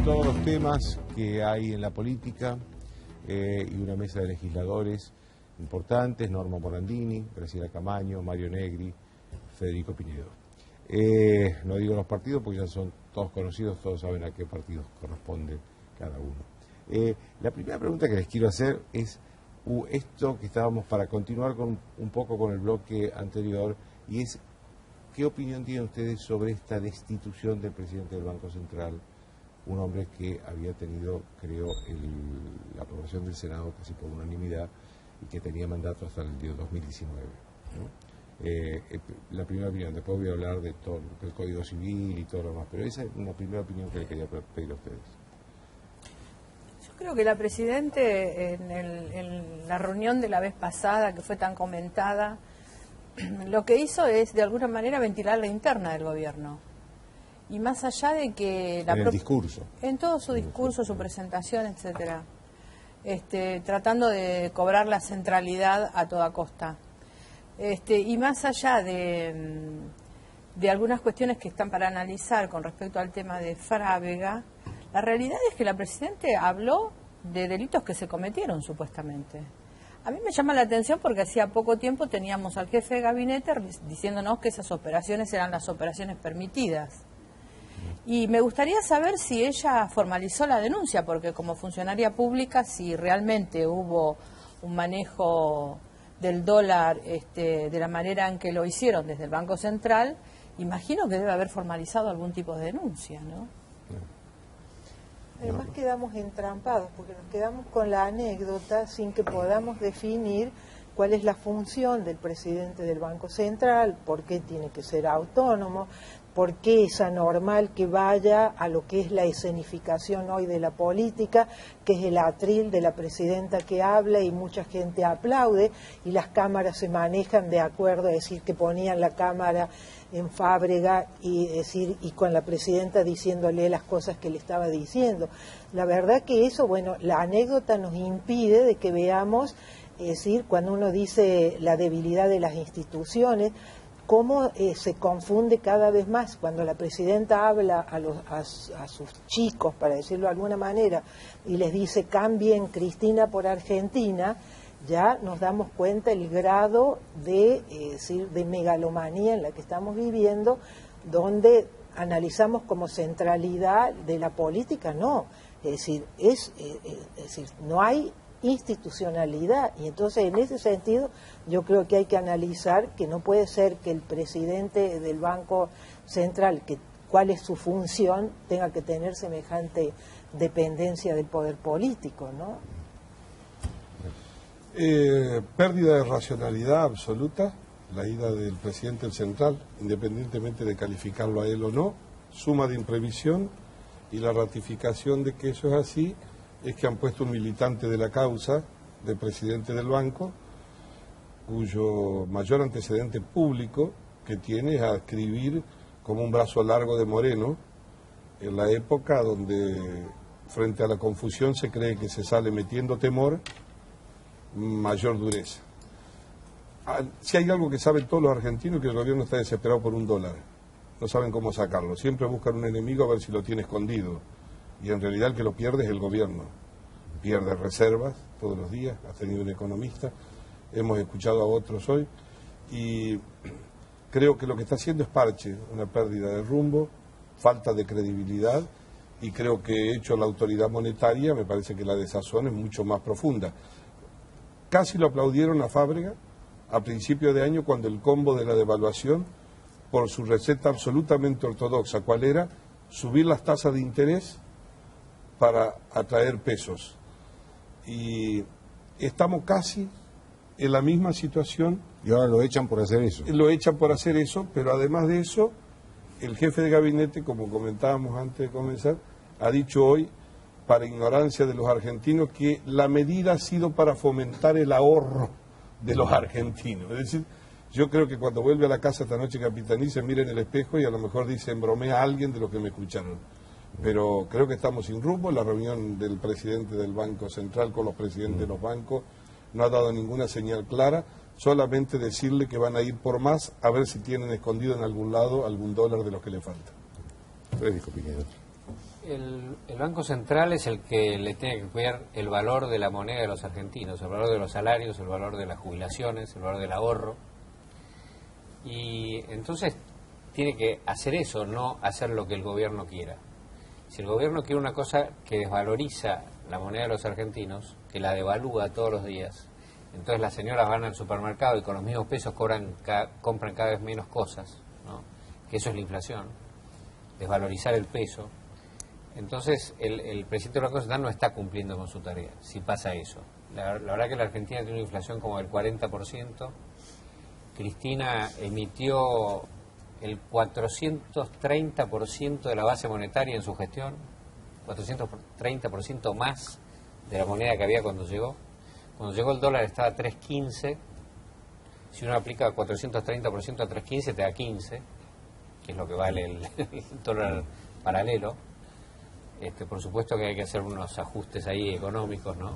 todos los temas que hay en la política y una mesa de legisladores importantes, Norma Morandini, Graciela Camaño, Mario Negri, Federico Pinedo. No digo los partidos porque ya son todos conocidos, todos saben a qué partidos corresponde cada uno. La primera pregunta que les quiero hacer es esto que estábamos para continuar con un poco con el bloque anterior, y es ¿qué opinión tienen ustedes sobre esta destitución del presidente del Banco Central? Un hombre que había tenido, creo, la aprobación del Senado casi por unanimidad y que tenía mandato hasta el día 2019. ¿No? La primera opinión, después voy a hablar de todo el Código Civil y todo lo demás, pero esa es una primera opinión que le quería pedir a ustedes. Yo creo que la Presidente, en la reunión de la vez pasada, que fue tan comentada, lo que hizo es, de alguna manera, ventilar la interna del gobierno. Y más allá de que... En el discurso. En todo su discurso, su presentación, etcétera. Tratando de cobrar la centralidad a toda costa. Y más allá de algunas cuestiones que están para analizar con respecto al tema de Frávega, la realidad es que la Presidente habló de delitos que se cometieron, supuestamente. A mí me llama la atención porque hacía poco tiempo teníamos al jefe de gabinete diciéndonos que esas operaciones eran las operaciones permitidas. Y me gustaría saber si ella formalizó la denuncia, porque como funcionaria pública, si realmente hubo un manejo del dólar de la manera en que lo hicieron desde el Banco Central, imagino que debe haber formalizado algún tipo de denuncia, ¿no? Además quedamos entrampados, porque nos quedamos con la anécdota sin que podamos definir cuál es la función del presidente del Banco Central, por qué tiene que ser autónomo, por qué es anormal que vaya a lo que es la escenificación hoy de la política, que es el atril de la presidenta que habla y mucha gente aplaude, y las cámaras se manejan de acuerdo, es decir, que ponían la cámara en Fábrega y con la presidenta diciéndole las cosas que le estaba diciendo. La verdad que eso, bueno, la anécdota nos impide de que veamos, es decir, cuando uno dice la debilidad de las instituciones, cómo se confunde cada vez más cuando la presidenta habla a sus chicos, para decirlo de alguna manera, y les dice cambien Cristina por Argentina. Ya nos damos cuenta el grado de megalomanía en la que estamos viviendo, donde analizamos como centralidad de la política, no, es decir, no hay institucionalidad, y entonces en ese sentido yo creo que hay que analizar que no puede ser que el presidente del Banco Central, cuál es su función, tenga que tener semejante dependencia del poder político, ¿no? Pérdida de racionalidad absoluta, la ida del presidente del Central, independientemente de calificarlo a él o no, suma de imprevisión, y la ratificación de que eso es así es que han puesto un militante de la causa de presidente del banco, cuyo mayor antecedente público que tiene es a escribir como un brazo largo de Moreno, en la época donde frente a la confusión se cree que se sale metiendo temor, mayor dureza. Si hay algo que saben todos los argentinos, que el gobierno está desesperado por $1. No saben cómo sacarlo. Siempre buscan un enemigo a ver si lo tiene escondido. Y en realidad el que lo pierde es el gobierno. Pierde reservas todos los días. Ha tenido un economista. Hemos escuchado a otros hoy. Y creo que lo que está haciendo es parche, una pérdida de rumbo, falta de credibilidad. Y creo que hecho la autoridad monetaria, me parece que la desazón es mucho más profunda. Casi lo aplaudieron a Fábrega a principio de año cuando el combo de la devaluación, por su receta absolutamente ortodoxa, ¿cuál era? Subir las tasas de interés para atraer pesos. Y estamos casi en la misma situación. Y ahora lo echan por hacer eso. Lo echan por hacer eso, pero además de eso, el jefe de gabinete, como comentábamos antes de comenzar, ha dicho hoy, para ignorancia de los argentinos, que la medida ha sido para fomentar el ahorro de los argentinos. Es decir, yo creo que cuando vuelve a la casa esta noche Capitaní se mira en el espejo y a lo mejor dice, bromea a alguien de los que me escucharon. Pero creo que estamos sin rumbo. La reunión del presidente del Banco Central con los presidentes de los bancos no ha dado ninguna señal clara, solamente decirle que van a ir por más, a ver si tienen escondido en algún lado algún dólar de los que le falta. Federico Pinedo. El Banco Central es el que le tiene que cuidar el valor de la moneda de los argentinos, el valor de los salarios, el valor de las jubilaciones, el valor del ahorro. Y entonces tiene que hacer eso, no hacer lo que el gobierno quiera. Si el gobierno quiere una cosa que desvaloriza la moneda de los argentinos, que la devalúa todos los días, entonces las señoras van al supermercado y con los mismos pesos compran cada vez menos cosas, ¿no? Que eso es la inflación, desvalorizar el peso. Entonces el presidente del Banco Central no está cumpliendo con su tarea, si pasa eso. La verdad que la Argentina tiene una inflación como del 40%. Cristina emitió el 430% de la base monetaria en su gestión, 430% más de la moneda que había cuando llegó. Cuando llegó el dólar estaba a 3.15, si uno aplica 430% a 3.15 te da 15, que es lo que vale el dólar paralelo. Por supuesto que hay que hacer unos ajustes ahí económicos, ¿no?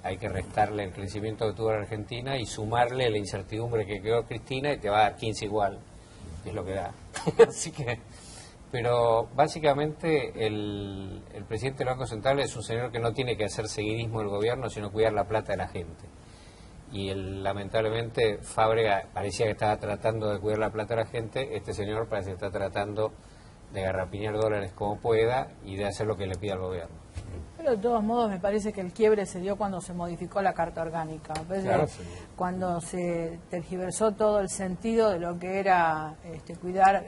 Hay que restarle el crecimiento que tuvo la Argentina y sumarle la incertidumbre que quedó Cristina y te va a dar 15 igual, que es lo que da. Así que, pero básicamente el presidente del Banco Central es un señor que no tiene que hacer seguidismo del gobierno, sino cuidar la plata de la gente. Y lamentablemente Fábrega parecía que estaba tratando de cuidar la plata de la gente, este señor parece que está tratando de garrapiñar dólares como pueda y de hacer lo que le pida al gobierno. Pero de todos modos me parece que el quiebre se dio cuando se modificó la Carta Orgánica. Claro, sí. Cuando se tergiversó todo el sentido de lo que era cuidar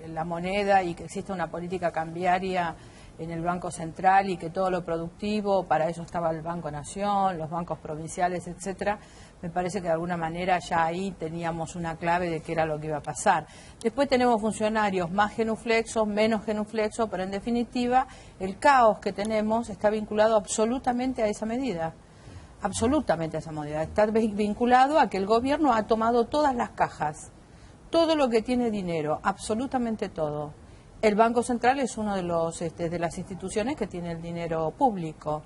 la moneda y que exista una política cambiaria en el Banco Central y que todo lo productivo, para eso estaba el Banco Nación, los bancos provinciales, etcétera. Me parece que de alguna manera ya ahí teníamos una clave de qué era lo que iba a pasar. Después tenemos funcionarios más genuflexos, menos genuflexos, pero en definitiva el caos que tenemos está vinculado absolutamente a esa medida. Absolutamente a esa medida. Está vinculado a que el gobierno ha tomado todas las cajas, todo lo que tiene dinero, absolutamente todo. El Banco Central es uno de las instituciones que tiene el dinero público,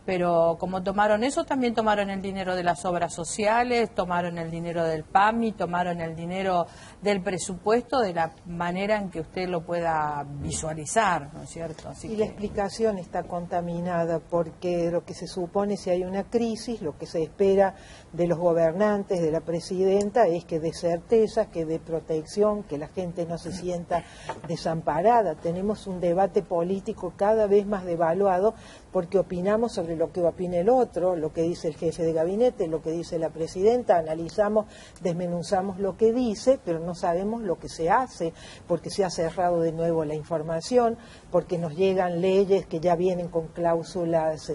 pero como tomaron eso, también tomaron el dinero de las obras sociales, tomaron el dinero del PAMI, tomaron el dinero del presupuesto de la manera en que usted lo pueda visualizar, ¿no es cierto? Así y la explicación está contaminada porque lo que se supone si hay una crisis, lo que se espera de los gobernantes, de la presidenta, es que dé certeza, que dé protección, que la gente no se sienta desamparada. Tenemos un debate político cada vez más devaluado porque opinamos sobre lo que opina el otro, lo que dice el jefe de gabinete, lo que dice la presidenta, analizamos, desmenuzamos lo que dice, pero no sabemos lo que se hace, porque se ha cerrado de nuevo la información, porque nos llegan leyes que ya vienen con cláusulas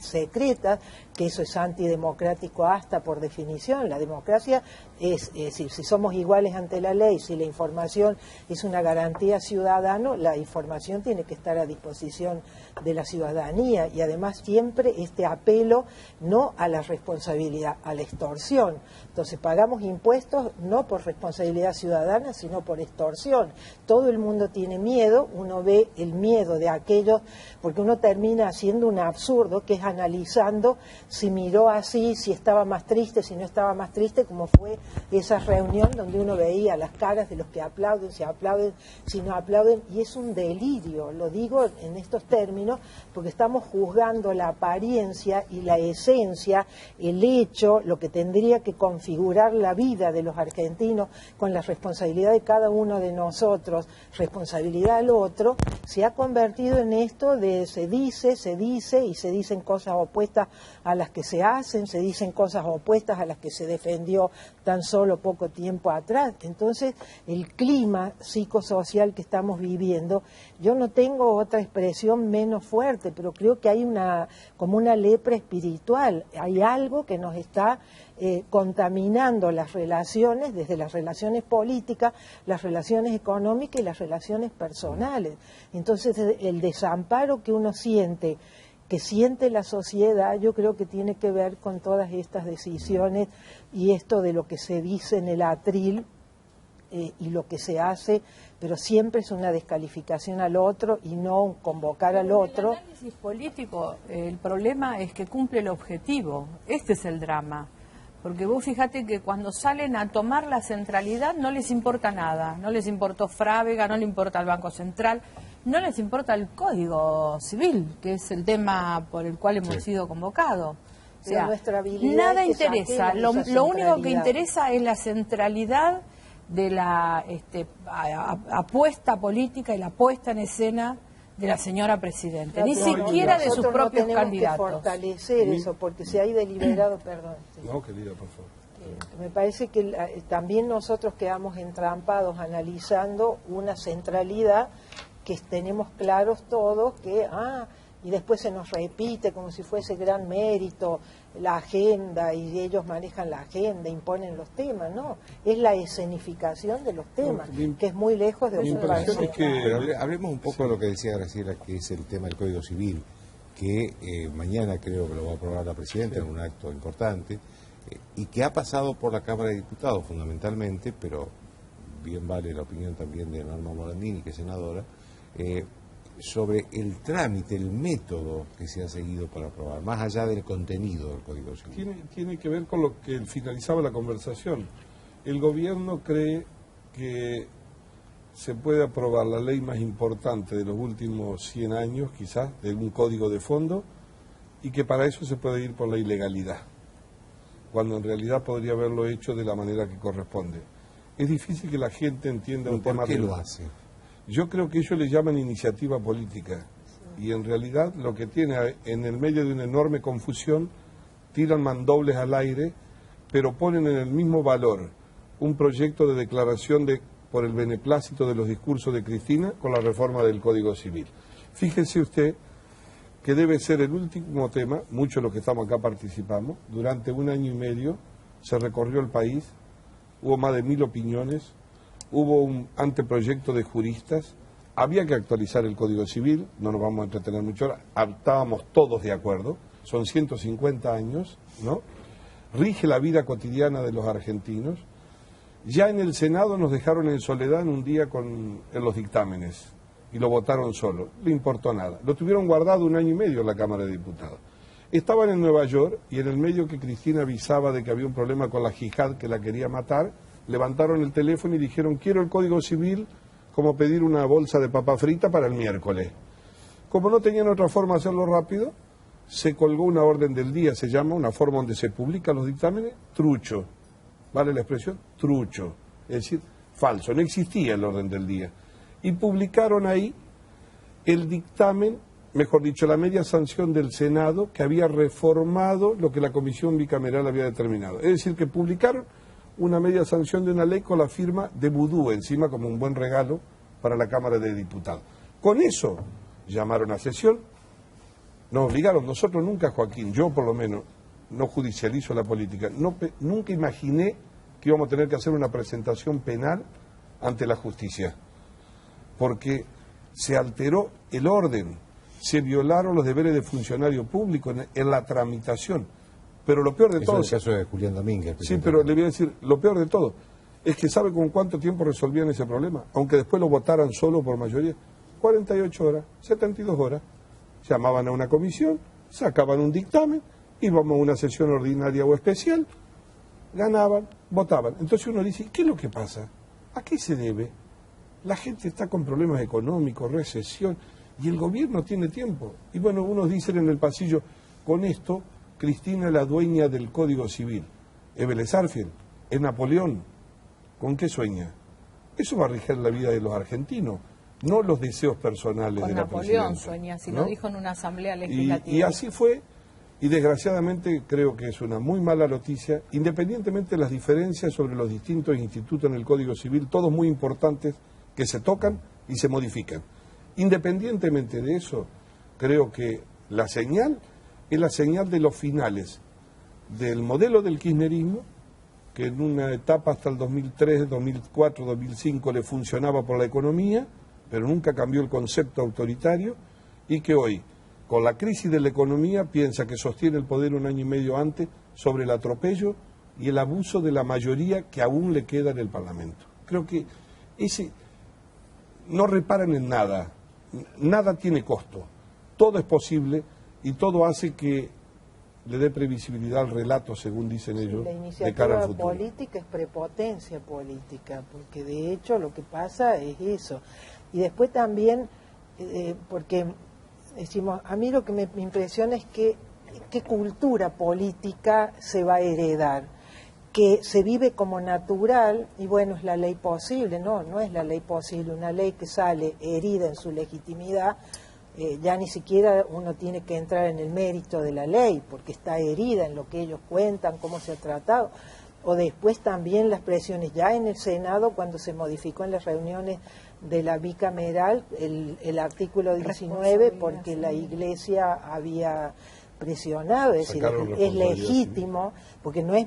secretas, que eso es antidemocrático hasta por definición. La democracia es decir, si somos iguales ante la ley, si la información es una garantía ciudadana, la información tiene que estar a disposición de la ciudadanía y además siempre este apelo no a la responsabilidad, a la extorsión. Entonces pagamos impuestos no por responsabilidad ciudadana, sino por extorsión. Todo el mundo tiene miedo, uno ve el miedo de aquellos, porque uno termina haciendo un absurdo que es analizando si miró así, si estaba más triste, si no estaba más triste, como fue esa reunión donde uno veía las caras de los que aplauden, si no aplauden, y es un delirio, lo digo en estos términos, porque estamos juzgando la apariencia y la esencia, el hecho, lo que tendría que configurar la vida de los argentinos con la responsabilidad de cada uno de nosotros, responsabilidad al otro, se ha convertido en esto de se dice y se dicen cosas opuestas a las que se hacen, se dicen cosas opuestas a las que se defendió tan solo poco tiempo atrás. Entonces, el clima psicosocial que estamos viviendo, yo no tengo otra expresión menos fuerte, pero creo que hay como una lepra espiritual, hay algo que nos está contaminando las relaciones, desde las relaciones políticas, las relaciones económicas y las relaciones personales. Entonces, el desamparo que uno siente, que siente la sociedad, yo creo que tiene que ver con todas estas decisiones y esto de lo que se dice en el atril y lo que se hace, pero siempre es una descalificación al otro y no un convocar al otro. En el análisis político, el problema es que cumple el objetivo, este es el drama. Porque vos fíjate que cuando salen a tomar la centralidad no les importa nada, no les importó Frávega, no le importa el Banco Central, no les importa el Código Civil, que es el tema por el cual hemos sido convocados. O sea, nuestra habilidad nada es que interesa, saquemos esa lo único que centralidad. interesa es la centralidad de la apuesta política y la puesta en escena de la señora Presidenta, ni siquiera de sus propios candidatos. Nosotros tenemos que fortalecer eso, porque se ha deliberado, perdón. No, querida, por favor. Me parece que también nosotros quedamos entrampados analizando una centralidad que tenemos claros todos que, y después se nos repite como si fuese gran mérito la agenda y ellos manejan la agenda, imponen los temas, no, es la escenificación de los temas, que es muy lejos de impresión es que... Pero hablemos un poco de lo que decía Graciela, que es el tema del Código Civil, que mañana creo que lo va a aprobar la Presidenta en un acto importante, y que ha pasado por la Cámara de Diputados fundamentalmente, pero bien vale la opinión también de Norma Morandini, que es senadora, sobre el trámite, el método que se ha seguido para aprobar, más allá del contenido del Código Civil. Tiene que ver con lo que finalizaba la conversación. El gobierno cree que se puede aprobar la ley más importante de los últimos 100 años, quizás, de un código de fondo, y que para eso se puede ir por la ilegalidad, cuando en realidad podría haberlo hecho de la manera que corresponde. Es difícil que la gente entienda un tema... ¿Por qué lo hace? Yo creo que ellos le llaman iniciativa política y en realidad lo que tiene en el medio de una enorme confusión, tiran mandobles al aire, pero ponen en el mismo valor un proyecto de declaración por el beneplácito de los discursos de Cristina con la reforma del Código Civil. Fíjese usted que debe ser el último tema, muchos de los que estamos acá participamos, durante 1 año y medio se recorrió el país, hubo más de 1000 opiniones, hubo un anteproyecto de juristas, había que actualizar el Código Civil, no nos vamos a entretener mucho ahora, estábamos todos de acuerdo, son 150 años, ¿no? Rige la vida cotidiana de los argentinos. Ya en el Senado nos dejaron en soledad en un día en los dictámenes y lo votaron solo, no le importó nada. Lo tuvieron guardado 1 año y medio en la Cámara de Diputados. Estaban en Nueva York y en el medio que Cristina avisaba de que había un problema con la yihad que la quería matar, levantaron el teléfono y dijeron, quiero el Código Civil como pedir una bolsa de papa frita para el miércoles. Como no tenían otra forma de hacerlo rápido, se colgó una orden del día, se llama, una forma donde se publican los dictámenes, trucho. ¿Vale la expresión? Trucho. Es decir, falso. No existía el orden del día. Y publicaron ahí el dictamen, mejor dicho, la media sanción del Senado que había reformado lo que la Comisión Bicameral había determinado. Es decir, que publicaron una media sanción de una ley con la firma de Vudú encima como un buen regalo para la Cámara de Diputados. Con eso llamaron a sesión, nos obligaron, nosotros nunca, Joaquín, yo por lo menos, no judicializo la política, nunca imaginé que íbamos a tener que hacer una presentación penal ante la justicia, porque se alteró el orden, se violaron los deberes de funcionario público en la tramitación. Pero lo peor de todo... Es el caso de Julián Domínguez. Sí, pero le voy a decir, lo peor de todo es que ¿sabe con cuánto tiempo resolvían ese problema? Aunque después lo votaran solo por mayoría. 48 horas, 72 horas. Llamaban a una comisión, sacaban un dictamen, íbamos a una sesión ordinaria o especial, ganaban, votaban. Entonces uno dice, ¿qué es lo que pasa? ¿A qué se debe? La gente está con problemas económicos, recesión, y el gobierno tiene tiempo. Y bueno, unos dicen en el pasillo, con esto... Cristina es la dueña del Código Civil. ¿Es Vélez Sarsfield? ¿Es Napoleón? ¿Con qué sueña? Eso va a regir la vida de los argentinos, no los deseos personales de la presidenta. Con Napoleón sueña, si ¿no? Lo dijo en una asamblea legislativa. Y así fue, y desgraciadamente creo que es una muy mala noticia, independientemente de las diferencias sobre los distintos institutos en el Código Civil, todos muy importantes, que se tocan y se modifican. Independientemente de eso, creo que la señal es la señal de los finales del modelo del kirchnerismo, que en una etapa hasta el 2003, 2004, 2005 le funcionaba por la economía, pero nunca cambió el concepto autoritario, y que hoy, con la crisis de la economía, piensa que sostiene el poder 1 año y medio antes sobre el atropello y el abuso de la mayoría que aún le queda en el Parlamento. Creo que no reparan en nada, nada tiene costo, todo es posible, y todo hace que le dé previsibilidad al relato, según dicen ellos, La de cara al iniciativa futuro. política es prepotencia política, porque de hecho lo que pasa es eso. Y después también, porque decimos, a mí lo que me impresiona es qué cultura política se va a heredar, que se vive como natural, y bueno, es la ley posible. No es la ley posible, una ley que sale herida en su legitimidad. Ya ni siquiera uno tiene que entrar en el mérito de la ley, porque está herida en lo que ellos cuentan, cómo se ha tratado. O después también las presiones ya en el Senado, cuando se modificó en las reuniones de la bicameral el artículo 19, porque la Iglesia había presionado, es decir, Sacaron es responsabilidad legítimo, porque no es